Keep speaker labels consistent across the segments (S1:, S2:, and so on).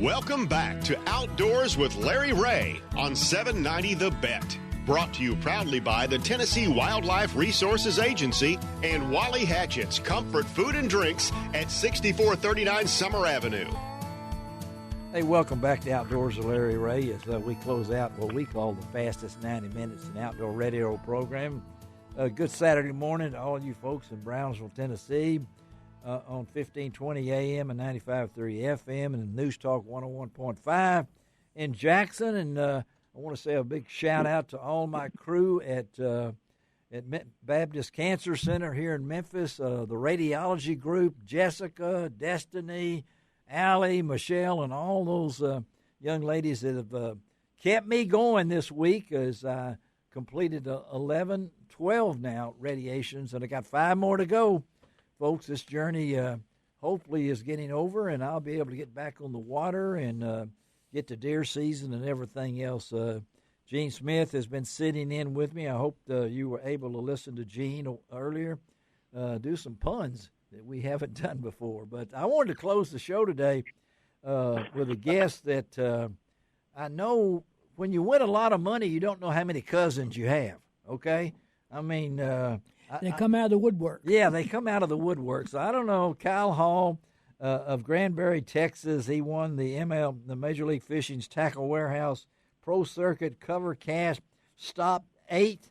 S1: Welcome back to Outdoors with Larry Ray on 790 The Bet. Brought to you proudly by the Tennessee Wildlife Resources Agency and Wally Hatchett's Comfort Food and Drinks at 6439 Summer Avenue.
S2: Hey, welcome back to Outdoors with Larry Ray as we close out what we call the fastest 90 minutes in outdoor radio program. Good Saturday morning to all you folks in Brownsville, Tennessee, on 1520 AM and 95.3 FM and News Talk 101.5 in Jackson. And I want to say a big shout out to all my crew at Baptist Cancer Center here in Memphis, the radiology group, Jessica, Destiny, Allie, Michelle, and all those young ladies that have kept me going this week as I completed 12 now radiations, and I got 5 more to go. Folks, this journey hopefully is getting over, and I'll be able to get back on the water and get to deer season and everything else. Gene Smith has been sitting in with me. I hope you were able to listen to Gene earlier, do some puns that we haven't done before. But I wanted to close the show today with a guest that I know when you win a lot of money, you don't know how many cousins you have, okay? I mean
S3: they come out of the woodwork.
S2: Yeah, they come out of the woodwork. So I don't know, Kyle Hall of Granbury, Texas, he won the Major League Fishing's Tackle Warehouse Pro Circuit Cover Cast Stop 6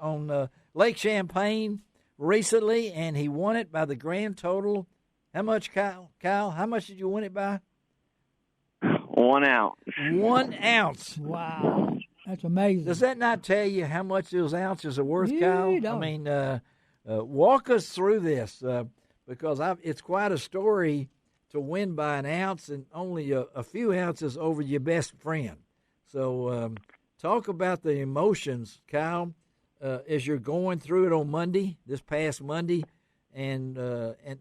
S2: on Lake Champlain recently, and he won it by the grand total. How much, Kyle? Kyle, how much did you win it by?
S4: 1 ounce.
S2: 1 ounce.
S3: Wow. That's amazing.
S2: Does that not tell you how much those ounces are worth,
S3: You
S2: Kyle?
S3: don't.
S2: I mean, walk us through this because it's quite a story to win by an ounce and only a few ounces over your best friend. So talk about the emotions, Kyle, as you're going through it on Monday, this past Monday, and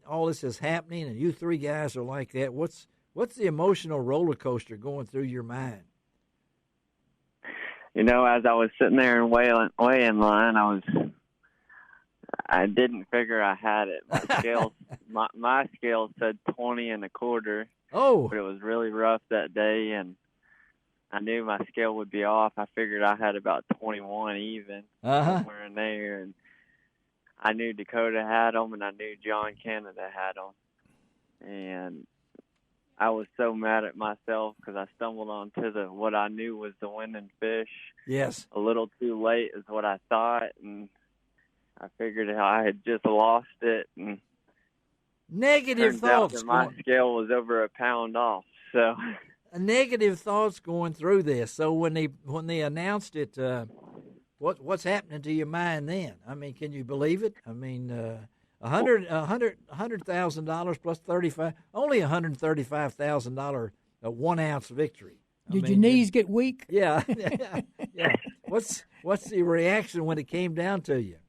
S2: all this is happening, and you three guys are like that. What's the emotional roller coaster going through your mind?
S4: You know, as I was sitting there in weigh-in line, I didn't figure I had it. My scale said 20 1/4.
S2: Oh,
S4: but it was really rough that day, and I knew my scale would be off. I figured I had about 21 even, somewhere in there, and I knew Dakota had them, and I knew John Canada had them, and I was so mad at myself because I stumbled onto what I knew was the winning fish.
S2: Yes.
S4: A little too late is what I thought, and I figured I had just lost it. And
S2: negative thoughts.
S4: My scale was over a pound off. So
S2: negative thoughts going through this. So when they announced it, what's happening to your mind then? I mean, can you believe it? I mean, $100,000 plus 35, only $135,000 a 1 ounce victory.
S3: Did your knees get weak?
S2: Yeah. Yeah. What's the reaction when it came down to you?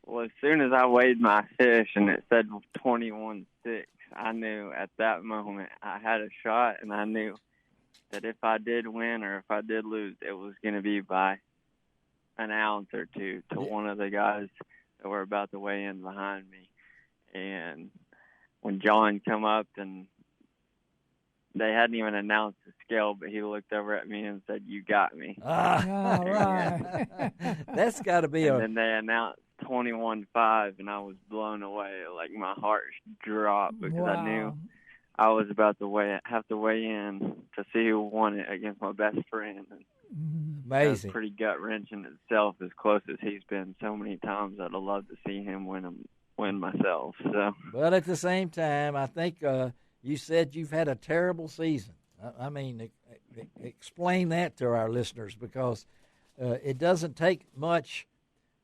S4: Well, as soon as I weighed my fish and it said 21.6, I knew at that moment I had a shot, and I knew that if I did win or if I did lose, it was going to be by an ounce or two to one of the guys that were about to weigh in behind me. And when John come up, and they hadn't even announced the scale, but he looked over at me and said, "You got me."
S3: All right.
S2: That's got to be
S4: and then they announced 21.5, and I was blown away. Like, my heart dropped because I knew I was about to have to weigh in to see who won it against my best friend.
S2: Amazing.
S4: That's pretty gut-wrenching itself, as close as he's been so many times. I'd have loved to see him win myself. So,
S2: but at the same time, I think you said you've had a terrible season. I mean, explain that to our listeners, because it doesn't take much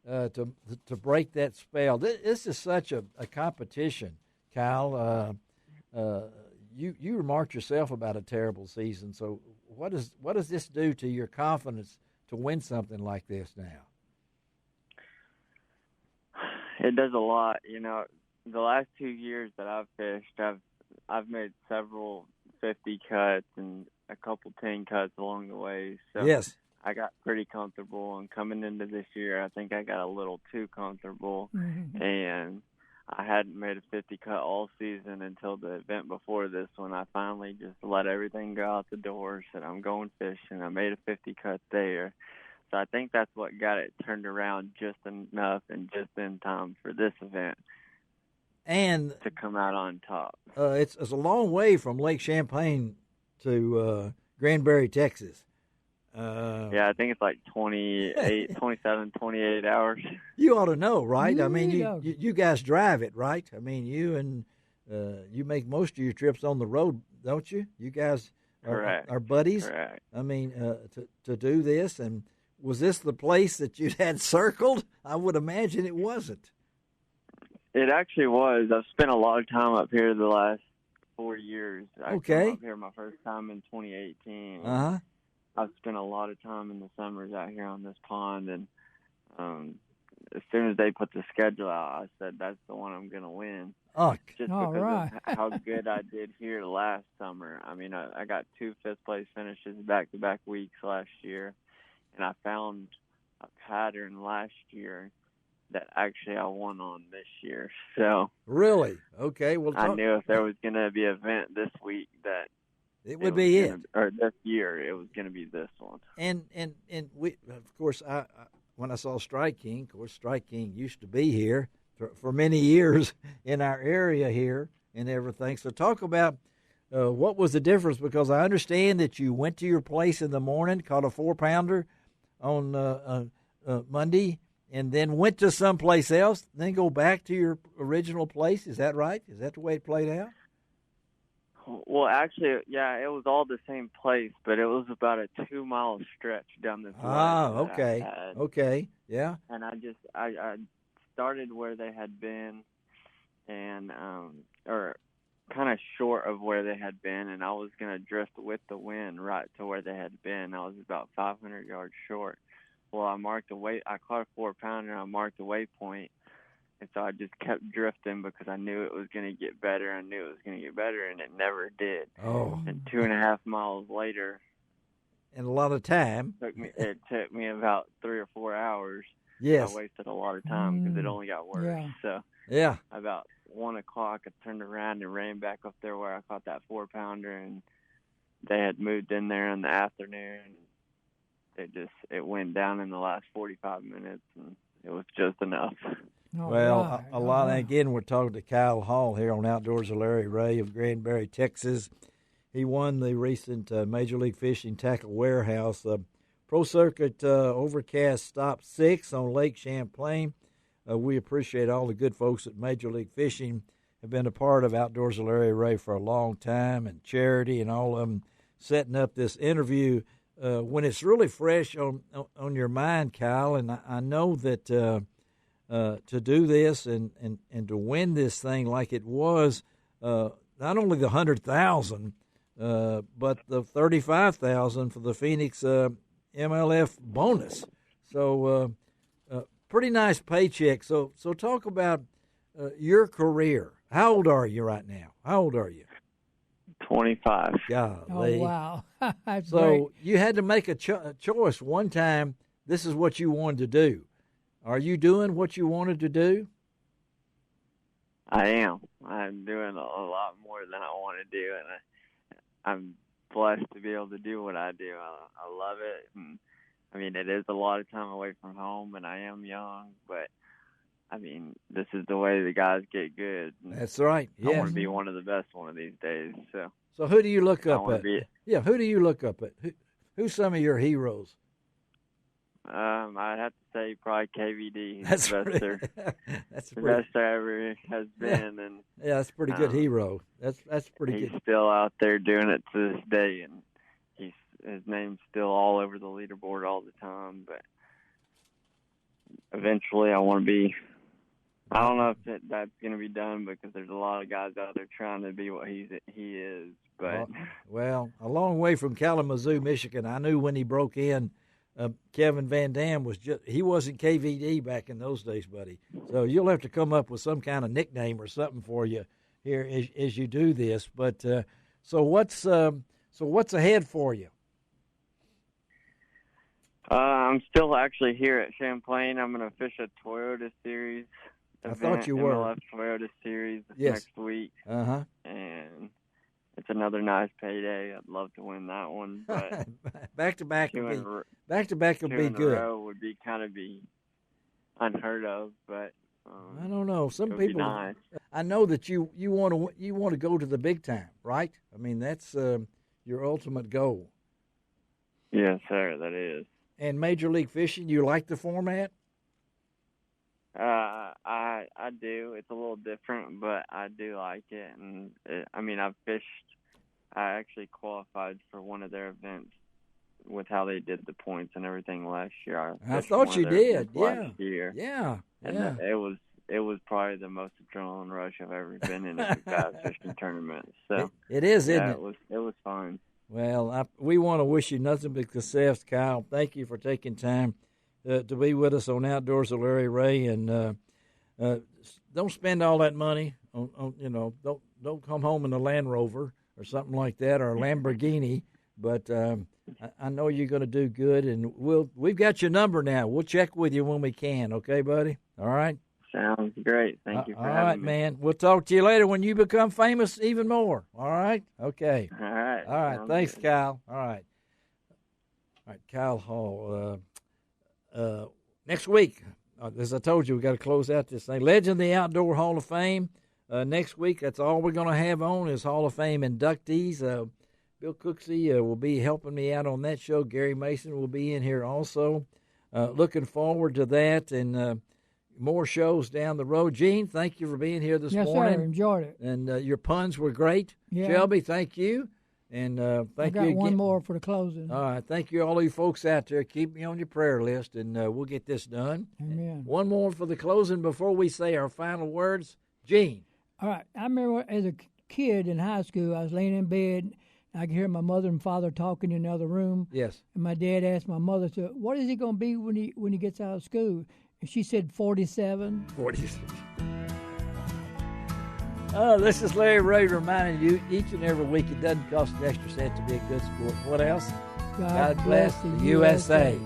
S2: to break that spell. This is such a competition, Kyle. You remarked yourself about a terrible season. So what does this do to your confidence to win something like this now?
S4: It does a lot. You know, the last 2 years that I've fished, I've made several 50 cuts and a couple 10 cuts along the way. So
S2: yes.
S4: I got pretty comfortable, and coming into this year, I think I got a little too comfortable. Mm-hmm. And I hadn't made a 50 cut all season until the event before this one. I finally just let everything go out the door, said I'm going fishing. I made a 50 cut there. So I think that's what got it turned around just enough and just in time for this event.
S2: And
S4: to come out on top.
S2: It's a long way from Lake Champlain to Granbury, Texas.
S4: Yeah, I think it's like 27, 28 hours.
S2: You ought to know, right? I mean, you guys drive it, right? I mean, you make most of your trips on the road, don't you? You guys are buddies.
S4: Correct.
S2: I mean, to do this, and was this the place that you had circled? I would imagine it wasn't.
S4: It actually was. I've spent a lot of time up here the last 4 years. I came up here my first time in 2018.
S2: Uh-huh.
S4: I've spent a lot of time in the summers out here on this pond, and as soon as they put the schedule out, I said that's the one I'm going to win.
S2: Oh,
S4: just because of how good I did here last summer. I mean, I got 2 fifth-place finishes back-to-back weeks last year, and I found a pattern last year that actually I won on this year. So
S2: really? Okay. Well,
S4: I knew if there was going to be an event this week that
S2: it would be it.
S4: Or this year, it was going to be this one.
S2: And we, of course, I when I saw Strike King, of course, Strike King used to be here for many years in our area here and everything. So talk about what was the difference, because I understand that you went to your place in the morning, caught a 4-pounder on Monday, and then went to someplace else, then go back to your original place. Is that right? Is that the way it played out?
S4: Well, actually, yeah, it was all the same place, but it was about a 2-mile stretch down this ledge.
S2: Ah, okay. Okay, yeah.
S4: And I started where they had been, and or kind of short of where they had been, and I was going to drift with the wind right to where they had been. I was about 500 yards short. Well, I caught a 4-pounder, and I marked the waypoint. And so I just kept drifting because I knew it was going to get better. I knew it was going to get better, and it never did.
S2: Oh.
S4: And 2.5 miles later.
S2: And a lot of time.
S4: It took me about 3 or 4 hours.
S2: Yes.
S4: I wasted a lot of time because it only got worse.
S3: Yeah.
S4: So
S2: yeah.
S4: About 1 o'clock, I turned around and ran back up there where I caught that 4-pounder, and they had moved in there in the afternoon. It went down in the last 45 minutes, and it was just enough.
S2: A lot. Again, we're talking to Kyle Hall here on Outdoors with Larry Ray of Granbury, Texas. He won the recent Major League Fishing Tackle Warehouse Pro Circuit Overcast Stop 6 on Lake Champlain. We appreciate all the good folks at Major League Fishing have been a part of Outdoors with Larry Ray for a long time, and Charity and all of them setting up this interview when it's really fresh on your mind, Kyle. And I know that to do this and to win this thing like it was, not only the 100,000, but the 35,000 for the Phoenix MLF bonus. So pretty nice paycheck. So talk about your career. How old are you right now? How old are you?
S4: 25.
S2: Golly.
S3: Oh, wow. That's
S2: so
S3: great.
S2: You had to make a choice one time. This is what you wanted to do. Are you doing what you wanted to do?
S4: I am. I'm doing a lot more than I want to do, and I'm blessed to be able to do what I do. I love it. And, I mean, it is a lot of time away from home, and I am young, but, I mean, this is the way the guys get good.
S2: That's right. Yes.
S4: I want to be one of the best one of these days.
S2: So who do you look up at? Who do you look up at? Who's some of your heroes?
S4: I'd have to say probably KVD. He's
S2: That's
S4: the best the best there ever has been, and
S2: yeah, that's a pretty good hero. That's pretty good.
S4: He's still out there doing it to this day, and his name's still all over the leaderboard all the time. But eventually, I want to be. I don't know if that's going to be done because there's a lot of guys out there trying to be what he is. But
S2: well, a long way from Kalamazoo, Michigan. I knew when he broke in. Kevin Van Dam he wasn't KVD back in those days, buddy. So you'll have to come up with some kind of nickname or something for you here as you do this. But so what's ahead for you?
S4: I'm still actually here at Champlain. I'm going to fish a Toyota Series
S2: I thought you were.
S4: MLS Toyota Series
S2: Yes.
S4: next week.
S2: Uh-huh.
S4: And it's another nice payday. I'd love to win that one, but
S2: Back-to-back
S4: two
S2: would
S4: in
S2: be,
S4: a
S2: back-to-back would
S4: two
S2: be
S4: in a
S2: good.
S4: row would be kind of be unheard of, but
S2: I don't know. Some
S4: it would be
S2: people.
S4: nice.
S2: I know that you want to go to the big time, right? I mean, that's your ultimate goal.
S4: Yes, sir, that is.
S2: And Major League Fishing, you like the format?
S4: I do. It's a little different, but I do like it. And I've fished. I actually qualified for one of their events with how they did the points and everything last year.
S2: I thought you did. Yeah.
S4: Last year.
S2: Yeah.
S4: And it was probably the most adrenaline rush I've ever been in a bass fishing tournament. So
S2: it is, isn't it?
S4: It was fun.
S2: Well, we want to wish you nothing but success, Kyle. Thank you for taking time to be with us on Outdoors with Larry Ray, and don't spend all that money on don't come home in a Land Rover or something like that, or a Lamborghini. But I know you're going to do good, and we've got your number now. We'll check with you when we can. Okay, buddy? All right.
S4: Sounds great. Thank you for having me.
S2: All right, man. We'll talk to you later when you become famous even more. All right? Okay.
S4: All right.
S2: All right. Thanks,
S4: good.
S2: Kyle. All right. All right, Kyle Hall. Next week, as I told you, we got to close out this thing. Legend of the Outdoor Hall of Fame. Next week, that's all we're going to have on is Hall of Fame inductees. Bill Cooksey will be helping me out on that show. Gary Mason will be in here also. Looking forward to that, and more shows down the road. Gene, thank you for being here this morning.
S3: Yes, sir. Enjoyed it.
S2: And your puns were great.
S3: Yeah.
S2: Shelby, thank you. And thank you
S3: I got
S2: again.
S3: one more for the closing.
S2: All right. Thank you, all of you folks out there. Keep me on your prayer list, and we'll get this done.
S3: Amen.
S2: One more for the closing before we say our final words. Gene.
S3: All right. I remember as a kid in high school, I was laying in bed. I could hear my mother and father talking in the other room.
S2: Yes.
S3: And my dad asked my mother, so, what is he going to be when he gets out of school? And she said 47.
S2: 46. This is Larry Ray reminding you each and every week it doesn't cost an extra cent to be a good sport. What else?
S3: God
S2: bless the USA.